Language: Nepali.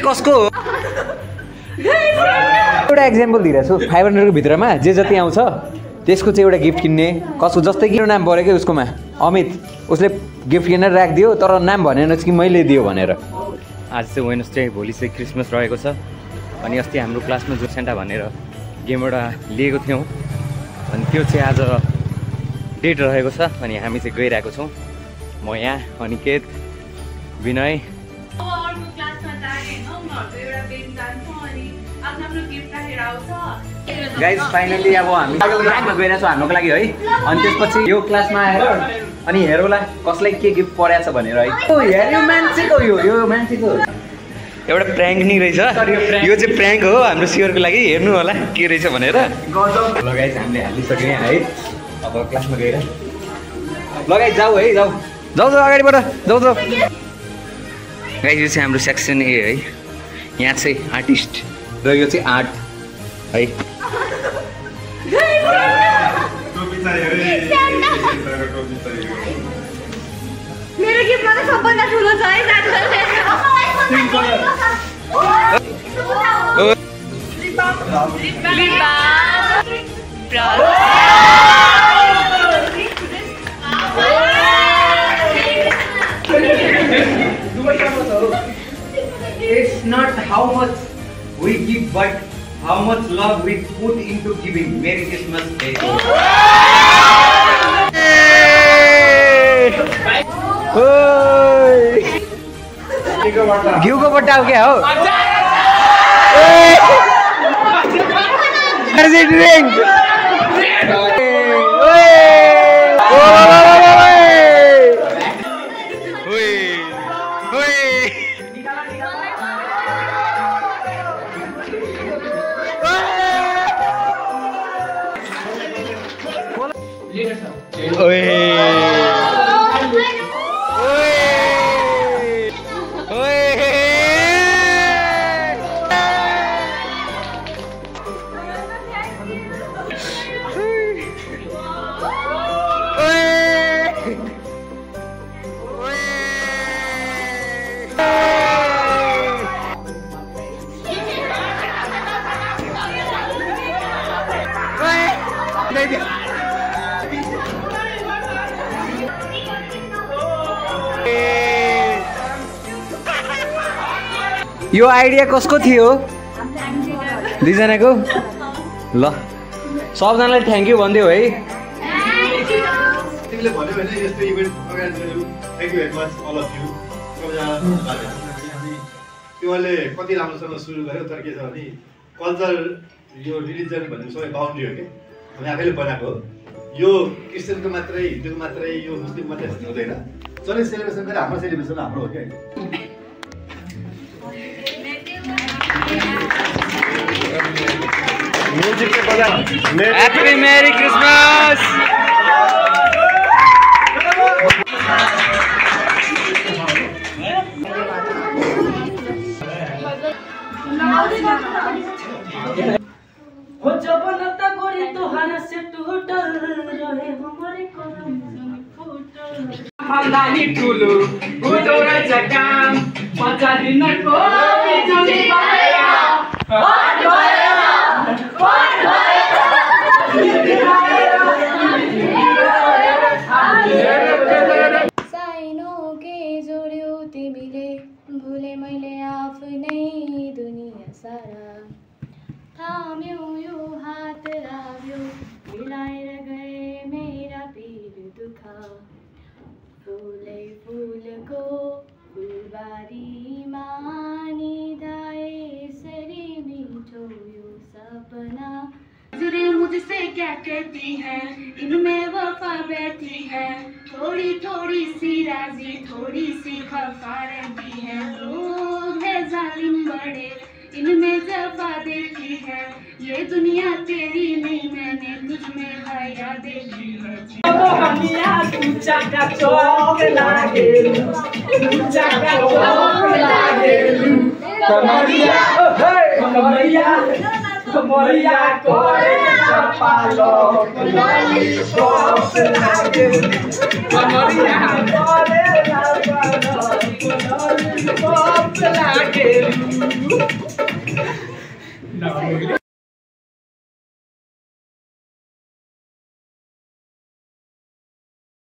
कसको एउटा एक्जाम्पल दिइरहेछु 500 को भित्रमा जे जति आउँछ त्यसको चाहिँ एउटा गिफ्ट किन्ने कसको जस्तै कि नाम परेको उसकोमा अमित उसले गिफ्ट किनेर राखिदियो तर नाम भनेन कि मैले दियो भनेर। आज चाहिँ वेडनेसडे भोलि चाहिँ क्रिसमस रहेको छ अनि अस्ति हाम्रो क्लासमा जो सेन्टा भनेर गेम एउटा लिएको थियौँ अनि त्यो चाहिँ आज डेट रहेको छ अनि हामी चाहिँ गइरहेको छौँ म यहाँ अनिकेत विनय गाइज फाइनली अब हामी क्लासमा गइरहेको छौँ हान्नुको लागि है अनि त्यसपछि यो क्लासमा आएर अनि हेरौँला कसलाई के गिफ्ट परेको छ भनेर है। यो मान्छेको यो मान्छेको एउटा प्र्याङ्क नि रहेछ यो चाहिँ प्र्याङ्क हो हाम्रो सियरको लागि हेर्नु होला के रहेछ भनेर। ल गाइज हामीले हालिसक्यौँ है अब क्लासमा गएर लगाइ जाऊ है जाऊ जाऊ जाऊ अगाडिबाट जाऊ जाऊ। गाइज यो चाहिँ हाम्रो सेक्सन ए है यहाँ चाहिँ आर्टिस्ट र यो चाहिँ आर्ट है। मेरो गिफ्टमा त सबभन्दा ठुलो छ है It's not how much we give but how much love we put into giving. Merry Christmas Day. घिउ को बट्टा हो क्या हो? ड्रिंक यो आइडिया कसको थियो? दुईजनाको। ल सबजनालाई थ्याङ्क यू भनिदियो है। तिमीले भन्यो भने यस्तो इभेन्ट अर्गनाइज गर्नु thank you very much all of you. तिमीले कति राम्रोसँग सुरु गर्यो तर के छ भने कल्चर यो रिलिजन भन्ने सबै बाउन्ड्री हो कि हामी आफैले बनाएको हो। यो क्रिस्चियनको मात्रै हिन्दूको मात्रै यो मुस्लिम मात्रै हुँदैन। चले सेलिब्रेसन गरेर हाम्रो सेलिब्रेसन हाम्रो हो क्या। म्युजिक पे बजा हैप्पी मेरी क्रिसमस। हो जबनत गोरी तोहरा से टूटल रहे हमरे करम फूटल खानदानी ठुलो गुडो रहेछ काम 50 दिनको बिजुली पाया हट भयो साइनो के जोड्यो तिमीले भुले मैले आफ्नै दुनिया सारा थाम्यो यो हात लाग्यो मिलाएर गए मेरा पीर दुख फुलै फुलको फुलबारीमा निदाए यसरी मिठो यो सपना जुरे मुझसे क्या कहती है इनमें वफा बैठी है थोड़ी थोड़ी सी राजी थोड़ी सी खफा रहती है लोग है जालिम बड़े इनमें जफा देखी है ये दुनिया तेरी नहीं मैंने तुझ में हया देखी है। कमरिया करेला पालो लॉलीपॉप लागे कमरिया करेला पालो लॉलीपॉप लागे